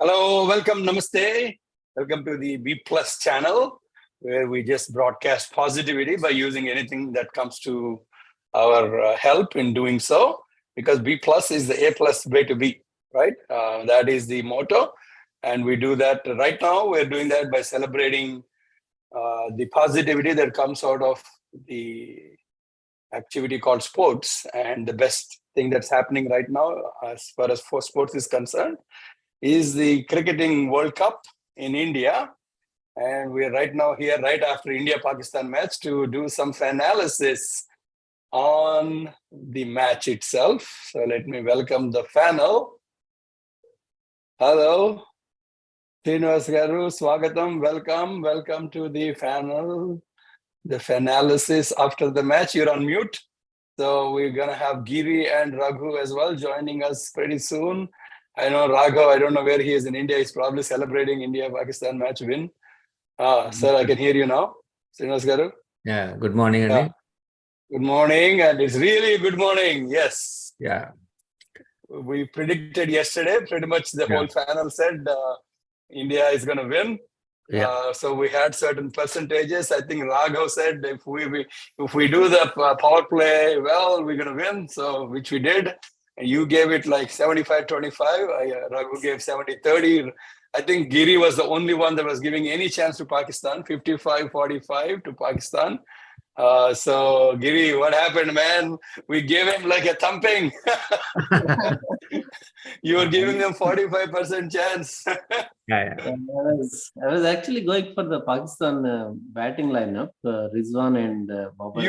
Hello, welcome, namaste. Welcome to the BPlus channel, where we just broadcast positivity by using anything that comes to our help in doing so, because BPlus is the A+ way to be, right? That is the motto. And we do that right now. We're doing that by celebrating the positivity that comes out of the activity called sports. And the best thing that's happening right now, as far as for sports is concerned, is the cricketing World Cup in India. And we're right now here, right after India-Pakistan match, to do some FANalysis on the match itself. So let me welcome the FANel. Hello, Srinivas Garu, Swagatam, welcome to the FANel, the FANalysis after the match. You're on mute. So we're gonna have Giri and Raghu as well joining us pretty soon. I know Raghav, I don't know where he is in India. He's probably celebrating India-Pakistan match win. Sir, I can hear you now. Srinivas Garu. Yeah, good morning, Anil. Good morning, and it's really a good morning. Yes. Yeah. We predicted yesterday, pretty much the whole panel said India is going to win. Yeah. So we had certain percentages. I think Raghav said if we do the power play well, we're going to win. So which we did. You gave it like 75-25. Raghu gave 70-30. I think Giri was the only one that was giving any chance to Pakistan, 55-45 to Pakistan. So Giri, what happened, man? We gave him like a thumping. You were giving them 45% chance. Yeah. I was actually going for the Pakistan batting lineup, Rizwan and Babar.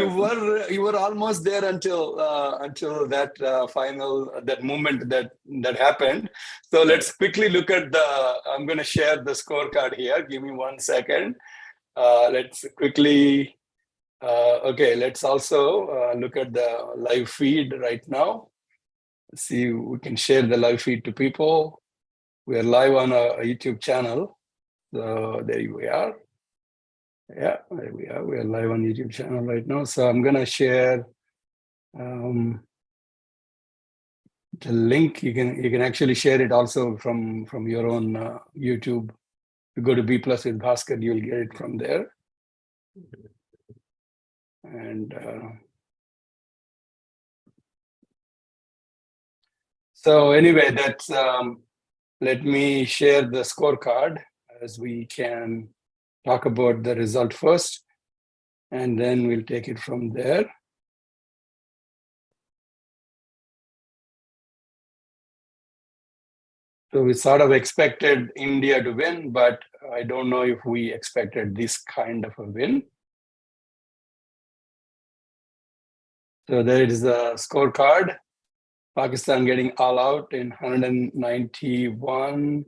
You were almost there until that final that moment that happened. So let's quickly look at I'm going to share the scorecard here. Give me 1 second. Let's quickly. Okay, let's also look at the live feed right now. Let's see if we can share the live feed to people. We are live on a YouTube channel. So there we are. Yeah, there we are. We are live on YouTube channel right now. So I'm gonna share the link. You can actually share it also from your own YouTube. You go to BPlus with Bhaskar, you'll get it from there. And so anyway, that's let me share the scorecard as we can talk about the result first, and then we'll take it from there. So we sort of expected India to win, but I don't know if we expected this kind of a win. So there is the scorecard. Pakistan getting all out in 191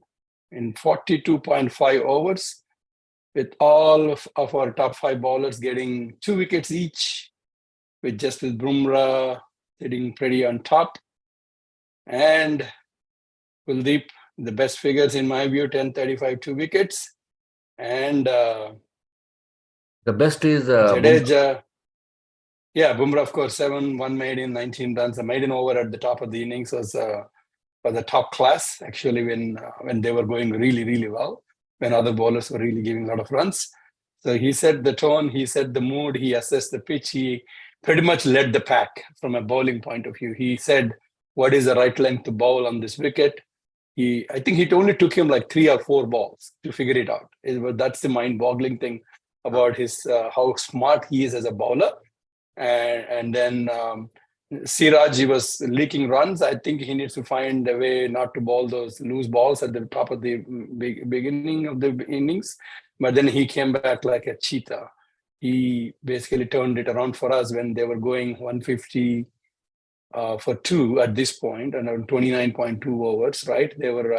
in 42.5 overs, with all of our top 5 bowlers getting 2 wickets each, with Bumrah sitting pretty on top. And Kuldeep, the best figures in my view, 10-35, 2 wickets. And the best is Jadeja. Yeah, Bumrah, of course, 7, 1 made in 19 runs. A maiden over at the top of the innings was the top class, actually, when they were going really, really well, when other bowlers were really giving a lot of runs. So he set the tone, he set the mood, he assessed the pitch, he pretty much led the pack from a bowling point of view. He said, what is the right length to bowl on this wicket? I think it only took him like 3 or 4 balls to figure it out. That's the mind-boggling thing about his how smart he is as a bowler. And then Siraj, he was leaking runs. I think he needs to find a way not to bowl those loose balls at the top of the beginning of the innings. But then he came back like a cheetah. He basically turned it around for us when they were going 150 for 2 at this point, and 29.2 overs, right? They were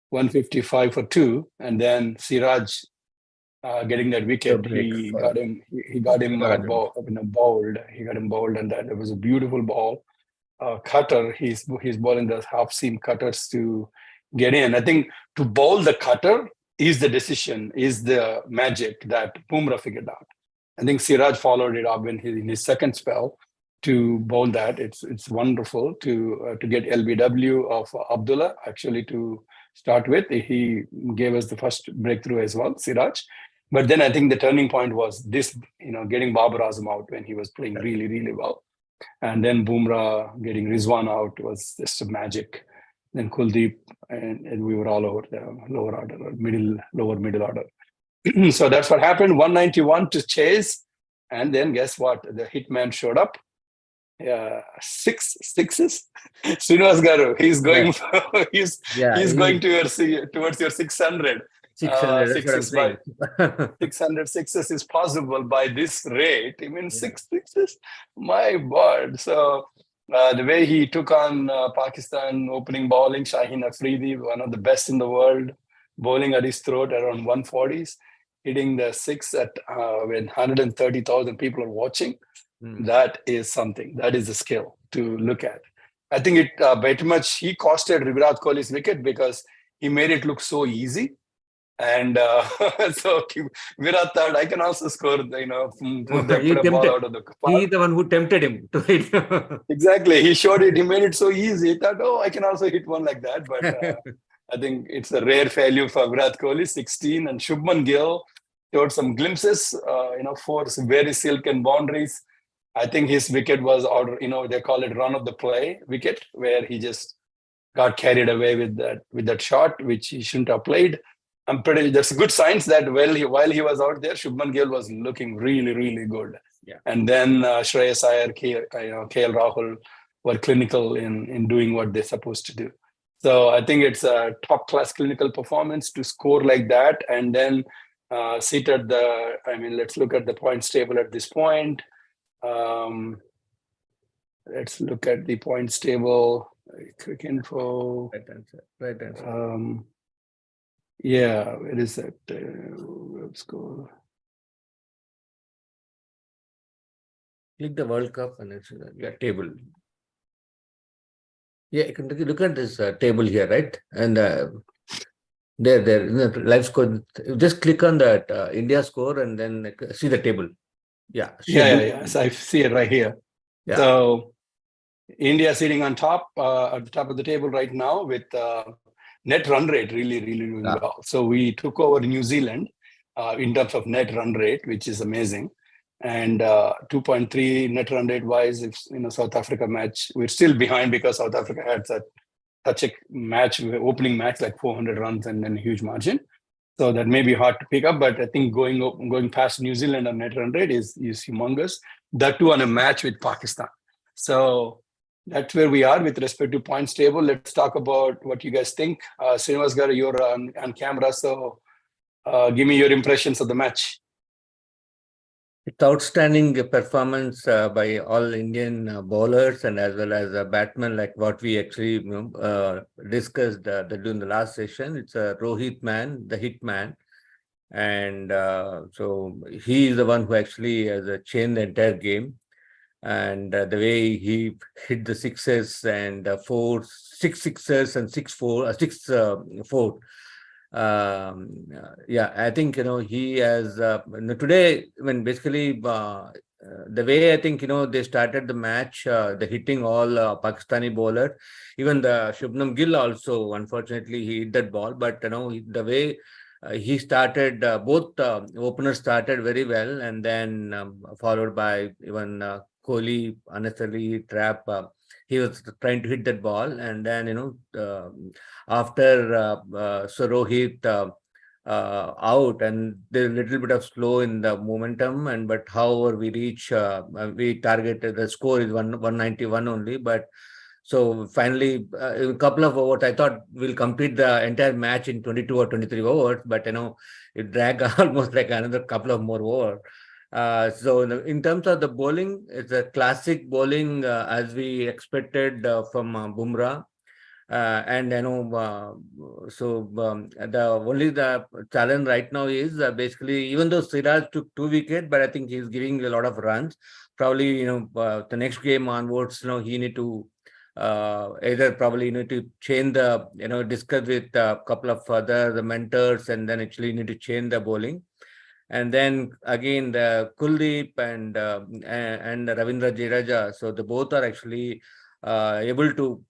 155 for 2, and then Siraj getting that wicket, he got him bowled. He got him bowled, and that it was a beautiful ball. Cutter, he's bowling the half seam cutters to get in. I think to bowl the cutter is the decision, is the magic that Bumrah figured out. I think Siraj followed it up in his second spell to bowl that. It's wonderful to get LBW of Abdullah actually to start with. He gave us the first breakthrough as well, Siraj. But then I think the turning point was this, getting Babar Azam out when he was playing really, really well. And then Bumrah getting Rizwan out was just a magic. Then Kuldeep, and we were all over the lower order, lower middle order. So that's what happened. 191 to chase. And then guess what? The hitman showed up. Six sixes. Srinivas Garu, he's going he's going towards your 600. 600, that's what I'm saying. 600 sixes is possible by this rate. I mean, 6 sixes? My God. So the way he took on Pakistan opening bowling, Shaheen Afridi, one of the best in the world, bowling at his throat around 140s, hitting the 6 at when 130,000 people are watching. That is something. That is a skill to look at. I think it very much he costed Virat Kohli's wicket because he made it look so easy. And so Virat thought, I can also score, put a ball out of the park. He's the one who tempted him to hit. Exactly. He showed it. He made it so easy. He thought, I can also hit one like that. But I think it's a rare failure for Virat Kohli, 16. And Shubman Gill showed some glimpses, 4 very silken boundaries. I think his wicket was, they call it run of the play wicket, where he just got carried away with that shot, which he shouldn't have played. That's good signs that while he was out there, Shubman Gill was looking really, really good. Yeah. And then Shreyas Iyer, KL Rahul were clinical in doing what they're supposed to do. So I think it's a top-class clinical performance to score like that and then sit at let's look at the points table at this point. Let's look at the points table. Quick info. Right answer. Where is that? Let's go. Click the World Cup and it's table. Yeah, you can look at this table here, right? And there, live score. Just click on that India score and then see the table. Yeah. So I see it right here. Yeah. So India sitting on top, at the top of the table right now with net run rate really, really doing well. So we took over New Zealand in terms of net run rate, which is amazing. And 2.3 net run rate wise, if South Africa match, we're still behind because South Africa had such a opening match, like 400 runs and then a huge margin. So that may be hard to pick up, but I think going past New Zealand on net run rate is humongous. That too on a match with Pakistan. So that's where we are with respect to points table. Let's talk about what you guys think. Srinivas Garu, you're on camera, so give me your impressions of the match. It's outstanding performance by all Indian bowlers and as well as batsmen, like what we actually discussed during the last session. It's a Rohit man, the hit man. And so he is the one who actually has changed the entire game. And the way he hit the sixes and 6 sixes and 6 4. I think he has today. Basically the way I think they started the match, the hitting all Pakistani bowler, even the Shubman Gill also. Unfortunately, he hit that ball, but the way he started, both openers started very well, and then followed by even Kohli unnecessarily trap. He was trying to hit that ball, and then after Rohit out, and there's a little bit of slow in the momentum, but however we reach, we targeted the score is 191 only, but so finally a couple of overs, I thought we'll complete the entire match in 22 or 23 overs, but it dragged almost like another couple of more overs. So in terms of the bowling, it's a classic bowling as we expected from Bumrah. The challenge right now is basically, even though Siraj took 2 wickets, but I think he's giving a lot of runs. Probably the next game onwards, he need to either probably need to change the discuss with a couple of other mentors, and then actually need to change the bowling. And then again the Kuldeep and Ravindra Jadeja, so the both are actually able to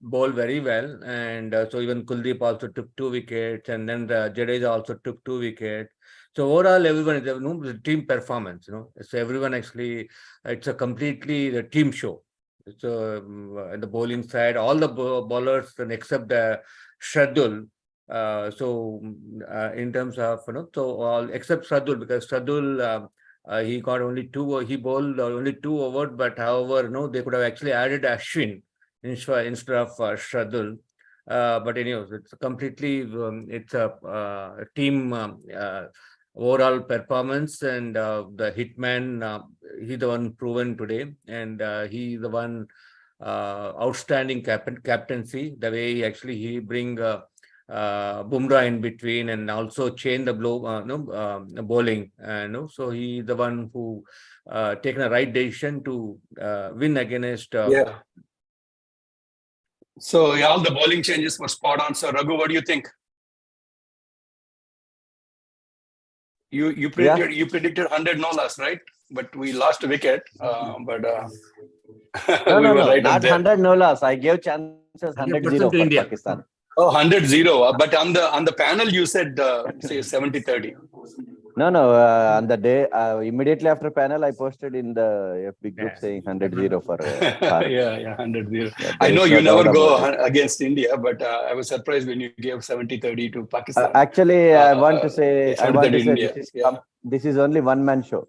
bowl very well. And so even Kuldeep also took 2 wickets, and then the Jadeja also took 2 wickets. So overall, everyone is the team performance. So everyone actually, it's a completely the team show. So the bowling side, all the bowlers except the Shardul. In terms of so all except Shardul, because Shardul he got only 2. He bowled only 2 overs, but however, they could have actually added Ashwin instead of Shardul. But anyways, it's completely it's a team overall performance, and the hitman, he's the one proven today, and he's the one outstanding captaincy. The way he bring Bumrah in between, and also change the bowling. So he's the one who taken a right decision to win against. So all the bowling changes were spot on. So Raghu, what do you think? You predicted 100 no loss, right? But we lost a wicket. No, right not 100 no loss. I gave chances 100-0 for India. Pakistan. Oh, 100-0. But on the panel, you said say 70-30. No. On the day, immediately after panel, I posted in the FB group saying 100-0 for Bharat. Yeah, 100-0. Yeah, I know is you no never doubt go about it. against India, but I was surprised when you gave 70-30 to Pakistan. Actually, I want to say, India. This is only one man show.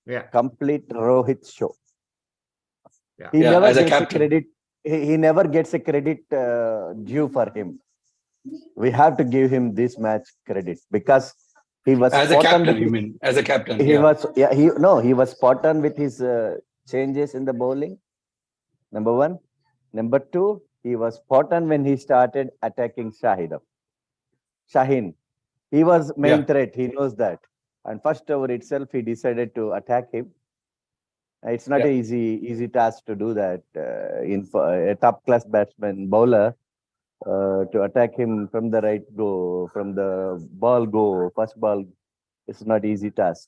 Yeah. Complete Rohit show. Yeah. He never as a gets captain. credit. He never gets a credit due for him. We have to give him this match credit because he was as a captain. You mean as a captain? He was spot on with his changes in the bowling. Number one. Number two, he was spot on when he started attacking Shaheen. He was main threat. He knows that. And first over itself, he decided to attack him. It's not an easy task to do that in a top class batsman bowler. To attack him from the right go, from the first ball, it's not easy task.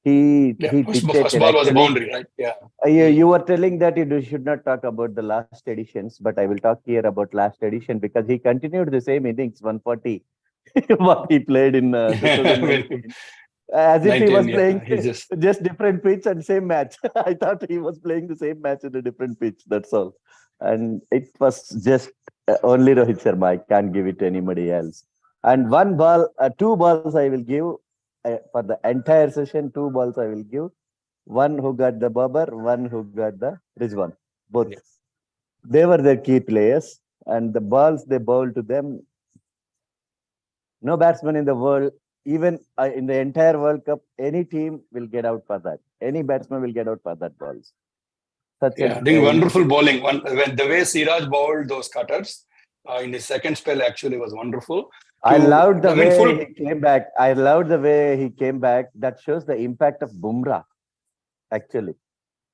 First ball was a boundary, right? Yeah. You were telling that you should not talk about the last editions, but I will talk here about last edition because he continued the same innings, 140, what he played in 2019. As if he was playing just different pitch and same match. I thought he was playing the same match in a different pitch. That's all. And it was just only Rohit Sharma. I can't give it to anybody else. And 2 balls I will give for the entire session. 2 balls I will give. One who got the Babar, one who got the Rizwan. Both. Yes. They were the key players. And the balls they bowled to them. No batsman in the world, even in the entire World Cup, any team will get out for that. Any batsman will get out for that balls. I think wonderful bowling. The way Siraj bowled those cutters in his second spell actually was wonderful. I loved the way he came back. That shows the impact of Bumrah, actually.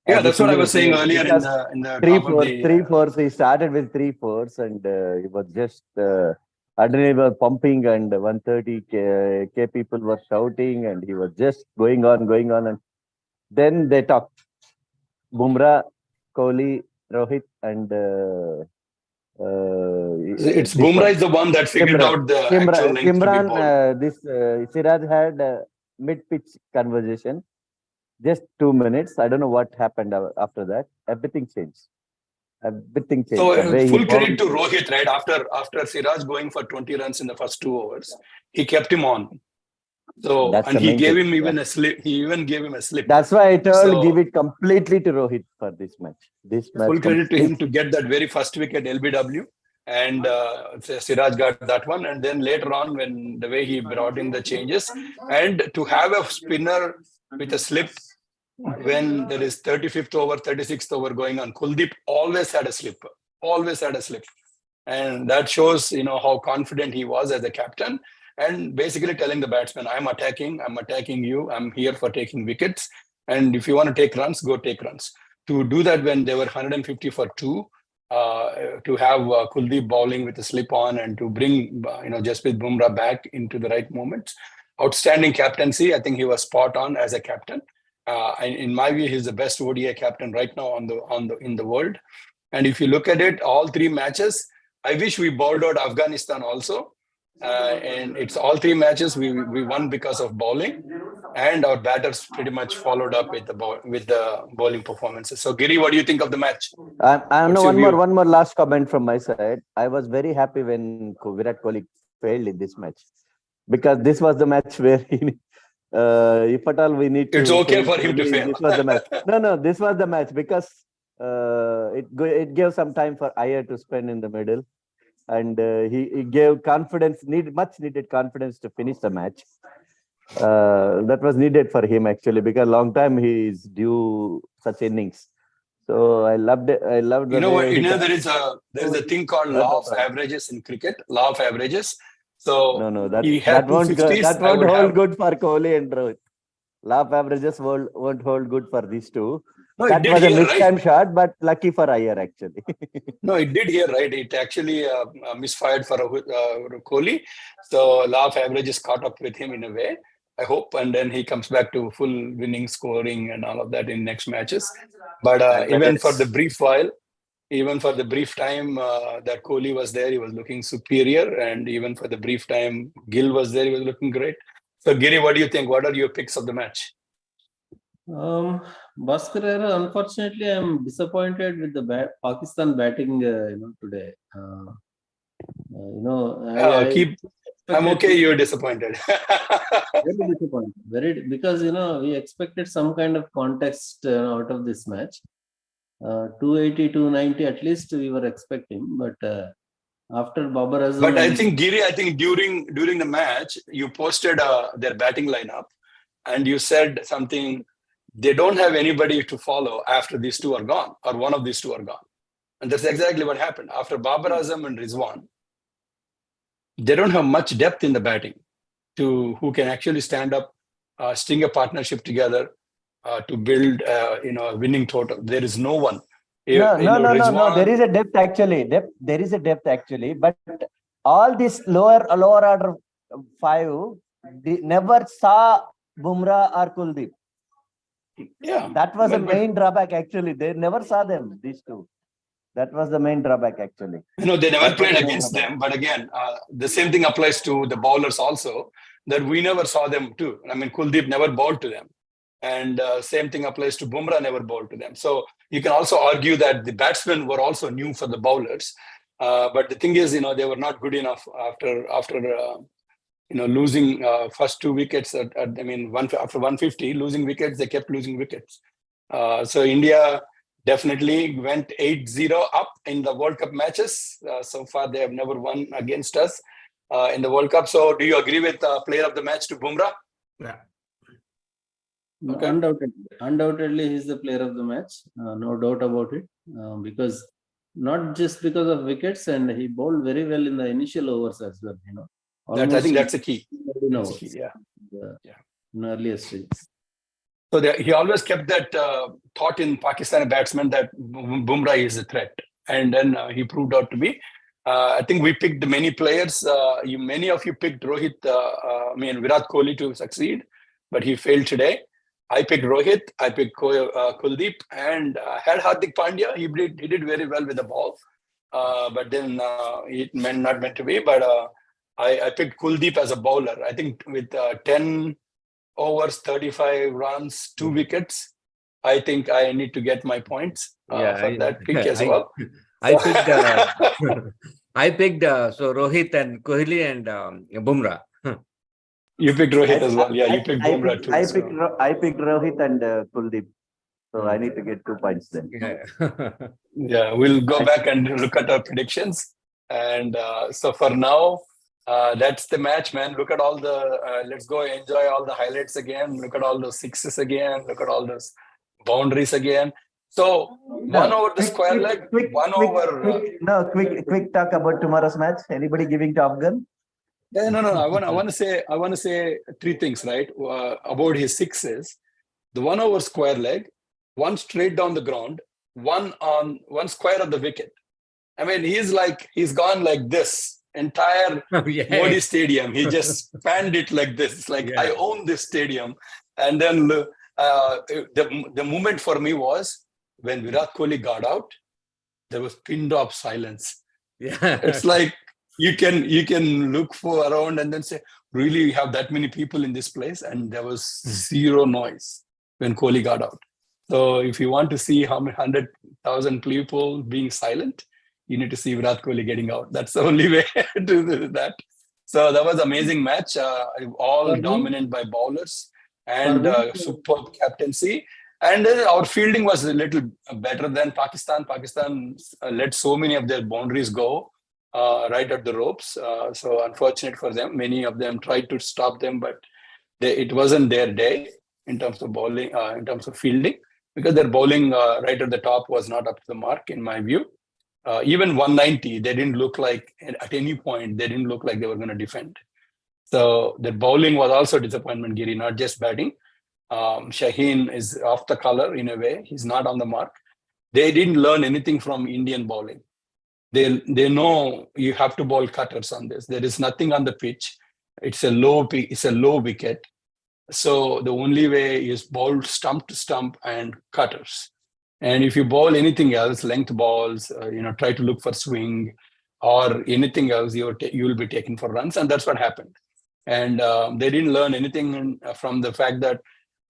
Yeah, that's what I was saying earlier in the 3-4. He started with 3-4s and he was just adrenaline was pumping and 130 K people were shouting and he was just going on. And then they talked. Bumrah, Kohli, Rohit, and it's Bumrah is the one that figured out the actual length Siraj had a mid-pitch conversation, just 2 minutes. I don't know what happened after that. Everything changed. So full credit to Rohit, right? After Siraj going for 20 runs in the first 2 overs, he kept him on. So and he gave him even a slip. He even gave him a slip. That's why I told give it completely to Rohit for this match. Full credit to him to get that very first wicket LBW, and Siraj got that one. And then later on, when the way he brought in the changes, and to have a spinner with a slip when there is 35th over, 36th over going on, Kuldeep always had a slip, and that shows how confident he was as a captain. And basically telling the batsman, I'm attacking you. I'm here for taking wickets. And if you want to take runs, go take runs. To do that when they were 150 for 2, to have Kuldeep bowling with a slip on and to bring Jasprit Bumrah back into the right moments. Outstanding captaincy. I think he was spot on as a captain. And in my view, he's the best ODI captain right now in the world. And if you look at it, all 3 matches, I wish we bowled out Afghanistan also. And it's all 3 matches we won because of bowling, and our batters pretty much followed up with the bowling performances. So Giri, what do you think of the match? I know one more last comment from my side. I was very happy when Virat Kohli failed in this match, because this was the match where he, if at all we need to, it's okay for him to fail. This was the match. No, this was the match, because it gave some time for Iyer to spend in the middle. And he gave confidence, much needed confidence to finish the match. That was needed for him actually, because long time he is due such innings. So I loved it. I loved the there is a thing called law of averages in cricket. Law of averages. So that won't hold good for Kohli and Rohit. Law of averages won't hold good for these two. No, that was a mid-time shot, but lucky for Iyer actually. No, it did here, right? It actually misfired for Kohli. So law of averages caught up with him in a way, I hope. And then he comes back to full winning, scoring and all of that in next matches. But even for the brief time that Kohli was there, he was looking superior. And even for the brief time Gill was there, he was looking great. So Giri, what do you think? What are your picks of the match? Bhaskar, unfortunately, I'm disappointed with the Pakistan batting. Today. I'm okay. You're disappointed. Very disappointed. Because we expected some kind of context out of this match. 280, 290 at least we were expecting, but after Babar Azam. But I think Giri, during the match, you posted their batting lineup, and you said something. They don't have anybody to follow after these 2 are gone, or one of these 2 are gone. And that's exactly what happened. After Babar Azam and Rizwan, they don't have much depth in the batting who can actually stand up, string a partnership together to build a winning total. There is no one. No. There is a depth actually. There is a depth actually. But all this lower order 5, they never saw Bumrah or Kuldeep. Yeah, that was the main drawback actually. They never saw them, these 2. That was the main drawback actually. They never played against them. But again, the same thing applies to the bowlers also, that we never saw them too. I mean, Kuldeep never bowled to them. And same thing applies to Bumrah, never bowled to them. So you can also argue that the batsmen were also new for the bowlers. But the thing is, they were not good enough after losing first 2 wickets. After 150, losing wickets, they kept losing wickets. So India definitely went 8-0 up in the World Cup matches. So far, they have never won against us in the World Cup. So do you agree with player of the match to Bumrah? Yeah. Okay. Undoubtedly, he's the player of the match. No doubt about it. Because not just because of wickets, and he bowled very well in the initial overs as well. I think that's a key. Yeah. In earlier stages. So he always kept that thought in Pakistani batsmen that Bumrah is a threat. And then he proved out to be. I think we picked many players. Many of you picked Virat Kohli to succeed, but he failed today. I picked Rohit, I picked Kuldeep, and had Hardik Pandya. He did very well with the ball. But then it not meant to be. But I picked Kuldeep as a bowler. I think with 10 overs, 35 runs, 2 wickets, I think I need to get my points for that pick as well. I picked Rohit and Kohli and Bumrah. You picked Rohit as well. Yeah, you picked Bumrah too. I picked Rohit and Kuldeep. So I need to get 2 points then. Yeah, we'll go back and look at our predictions. And so for now, that's the match, man. Look at all the, let's go enjoy all the highlights again. Look at all those sixes again. Look at all those boundaries again. So 1 over the square leg, quick talk about tomorrow's match. Anybody giving to Afghan? Yeah, no. I want to say 3 things, right? About his sixes. The 1 over square leg, 1 straight down the ground, 1 square of the wicket. I mean, he's gone like this entire Modi Stadium. He just spanned it like this. It's like, I own this stadium. And then the moment for me was when Virat Kohli got out, there was pin drop silence. Yeah. It's like you can look for around and then say, really, we have that many people in this place? And there was zero noise when Kohli got out. So if you want to see how many 100,000 people being silent, you need to see Virat Kohli getting out. That's the only way to do that. So that was amazing match, all dominant by bowlers and superb captaincy. And our fielding was a little better than Pakistan. Pakistan let so many of their boundaries go right at the ropes. So unfortunate for them. Many of them tried to stop them, but it wasn't their day in terms of bowling, in terms of fielding, because their bowling right at the top was not up to the mark, in my view. Even 190, they didn't look like, at any point, they didn't look like they were going to defend. So the bowling was also a disappointment, Giri, not just batting. Shaheen is off the color in a way. He's not on the mark. They didn't learn anything from Indian bowling. They know you have to bowl cutters on this. There is nothing on the pitch. It's a low wicket. So the only way is bowl stump to stump and cutters. And if you bowl anything else, length balls, try to look for swing or anything else, you will be taken for runs. And that's what happened. And they didn't learn anything from the fact that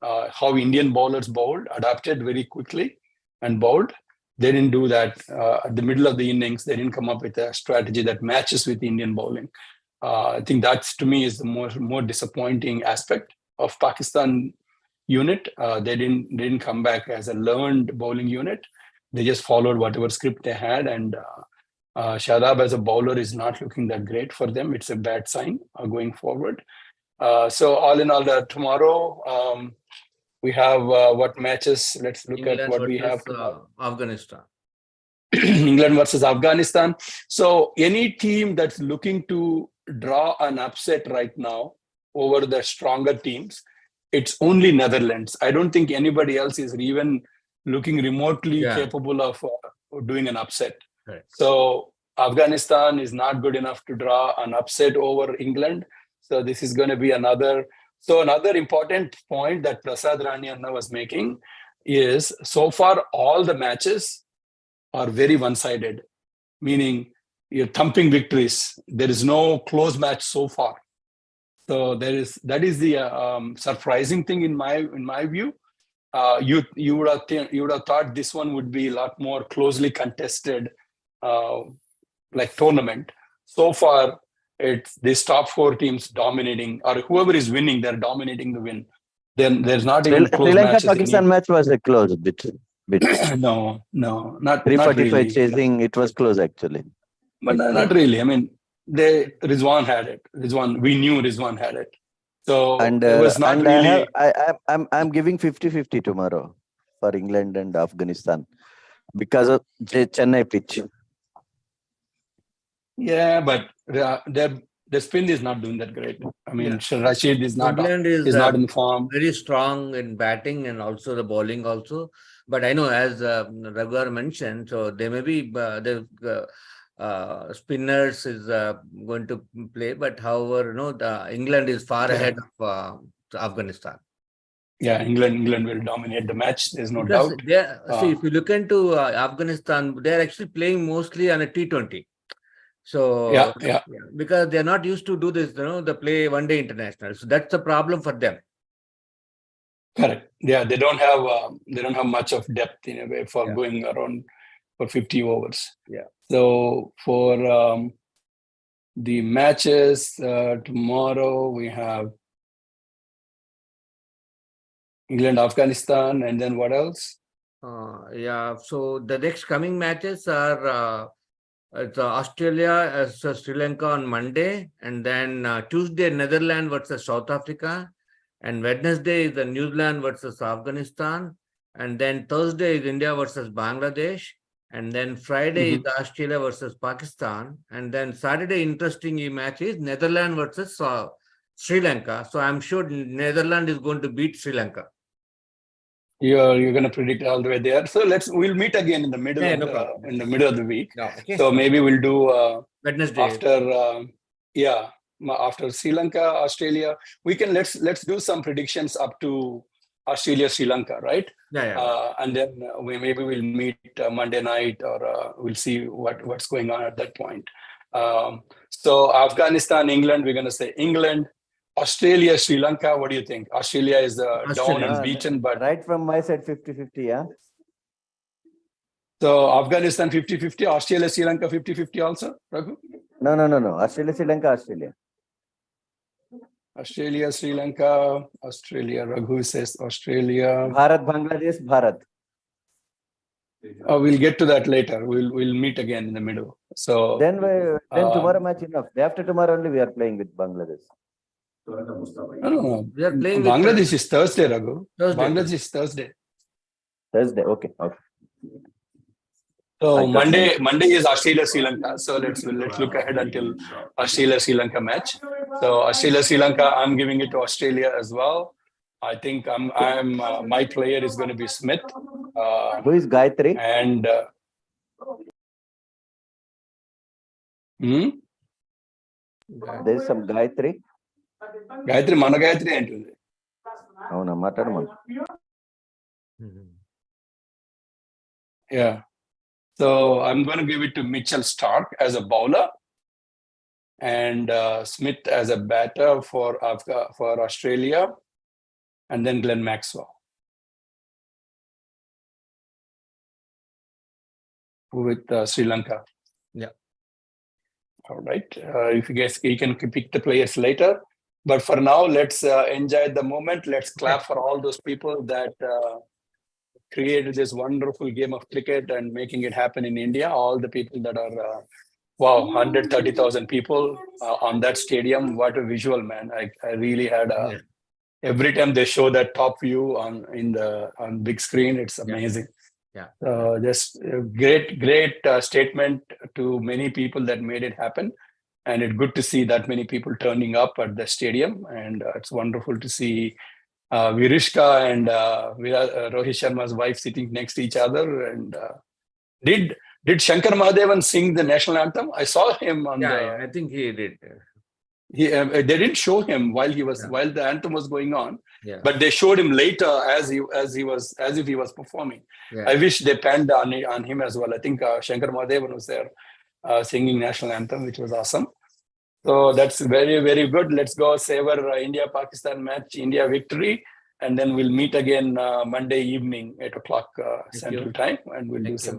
how Indian bowlers bowled, adapted very quickly and bowled. They didn't do that at the middle of the innings. They didn't come up with a strategy that matches with Indian bowling. I think that's, to me, is the more disappointing aspect of Pakistan unit. They didn't come back as a learned bowling unit. They just followed whatever script they had, and Shadab as a bowler is not looking that great for them. It's a bad sign going forward. So all in all, tomorrow we have what matches? Let's look England at what we have. Afghanistan. England versus Afghanistan. So any team that's looking to draw an upset right now over the stronger teams, it's only Netherlands. I don't think anybody else is even looking remotely capable of doing an upset. Right. So Afghanistan is not good enough to draw an upset over England. So this is going to be another important point that Prasad Rani Anna was making is, so far all the matches are very one-sided, meaning you're thumping victories. There is no close match so far. So that is the surprising thing in my view. You would have thought this one would be a lot more closely contested, like tournament. So far, it's these top four teams dominating, or whoever is winning, they're dominating the win. Then there's not even close matches. Sri Lanka-Pakistan match was a close bit. No, not 345 really. chasing. It was close actually, but not really. I mean, Rizwan had it. We knew Rizwan had it. So and it was not really. I'm giving 50-50 tomorrow for England and Afghanistan because of Chennai pitch. Yeah, but the spin is not doing that great. I mean, Rashid is not. England is not in form. Very strong in batting and also the bowling also. But I know, as Raghav mentioned, so they may be the spinners is going to play. But however, the England is far ahead of Afghanistan. Yeah, England will dominate the match. There's no doubt. See, if you look into Afghanistan, they're actually playing mostly on a T20. So yeah, because they're not used to do this, they play one-day international. So that's the problem for them. Correct. Yeah, they don't have much of depth in a way for going around for 50 overs. Yeah. So for the matches tomorrow, we have England, Afghanistan, and then what else? So the next coming matches are Australia versus Sri Lanka on Monday, and then Tuesday Netherlands versus South Africa, and Wednesday is the New Zealand versus Afghanistan, and then Thursday is India versus Bangladesh, and then Friday is Australia versus Pakistan, and then Saturday interesting match is Netherlands versus Sri Lanka. So I'm sure Netherlands is going to beat Sri Lanka. You're going to predict all the way there. So we'll meet again in the middle of the week. Okay. So maybe we'll do Wednesday after Sri Lanka, Australia. We can let's do some predictions up to Australia, Sri Lanka, right? Yeah. And then we'll meet Monday night, or we'll see what's going on at that point. So Afghanistan, England, we're going to say England. Australia, Sri Lanka, what do you think? Australia is down and beaten, but right from my side, 50-50, yeah. So Afghanistan 50-50, Australia, Sri Lanka 50-50 also, Raghu? No. Australia, Sri Lanka, Australia. Australia, Sri Lanka, Australia. Raghu says Australia. Bharat, Bangladesh, Bharat. We'll get to that later. We'll meet again in the middle. So then tomorrow match enough. Day after tomorrow only we are playing with Bangladesh. No. We are playing Bangladesh is Thursday, Raghu. Thursday. Bangladesh is Thursday. Thursday, okay. So Monday is Australia Sri Lanka. So let's look ahead until Australia Sri Lanka match. So Australia Sri Lanka, I'm giving it to Australia as well. I think my player is going to be Smith. Who is Gayatri? And there is some Gayatri. Mana Gayatri antundi. Avuna matadamanu. Yeah. So I'm going to give it to Mitchell Stark as a bowler, and Smith as a batter for Australia, and then Glenn Maxwell with Sri Lanka. Yeah. All right. If you guys, you can pick the players later, but for now, let's enjoy the moment. Let's clap for all those people that created this wonderful game of cricket and making it happen in India. All the people that are, 130,000 people on that stadium. What a visual, man. I really had every time they show that top view on big screen, it's amazing. Yeah. Just a great statement to many people that made it happen. And it's good to see that many people turning up at the stadium. And it's wonderful to see Virishka and Rohit Sharma's wife sitting next to each other. And did Shankar Mahadevan sing the national anthem? I saw him on I think he did. They didn't show him while the anthem was going on, but they showed him later as if he was performing. I wish they panned on him as well. I think Shankar Mahadevan was there singing national anthem, which was awesome. So that's very, very good. Let's go savor India-Pakistan match, India victory, and then we'll meet again Monday evening, 8 o'clock Central Time, and we'll do some